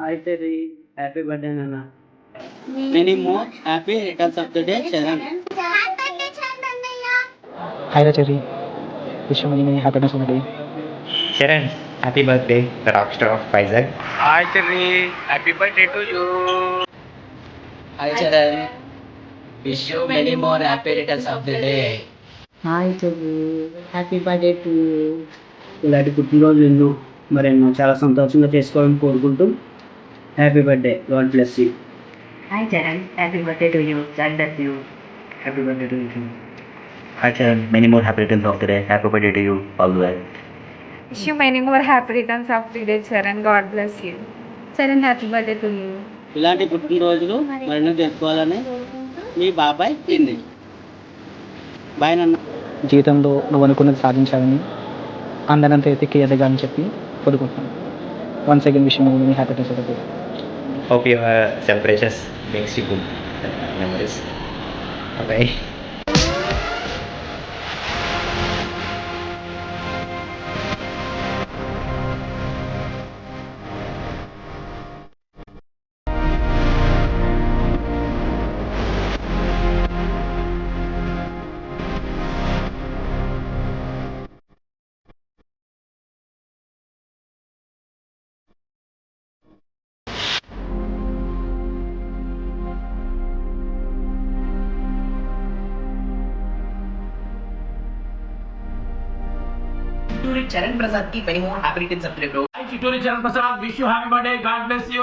అయితే happy birthday నాన్న. Many more happy returns of the day Charan. Hi Rachari, wish you many happiness on the day. Sharon, happy birthday, the rock star of Pfizer. Hi cherry, happy birthday to you. Hi Charan, wish you many more happy returns of the day. Hi cherry, happy birthday to you. ఇలాంటి పుట్టినరోజు ఎన్నో మరెన్నో చాలా సంతోషంగా చేసుకోవాలని కోరుకుంటూ happy birthday, God bless you. Hi Charan, happy birthday to you. God bless you. Happy birthday to you. Hi Sharon, many more happy returns of the day. Happy birthday to you, all the way. Wish you many more happy returns of the day, Charan. God bless you. Charan, happy birthday to you. ఇలాంటి పుట్టినరోజులు మరెన్నో జరుపుకోవాలని మీ బాబాయ్ తింది. Bye నాన్న. జీవితంలో నువ్వు అనుకున్నది సాధించాలని అందరంతా ఎతికి ఎదగాలని చెప్పి కోరుకుంటున్నాను. Once again wish you many happiness of the day. Hope your celebrations makes you good memories. Bye. Charan Prasad ki many more happy returns of the day, bro. Chituri Charan Prasad, wish you happy birthday. God bless you.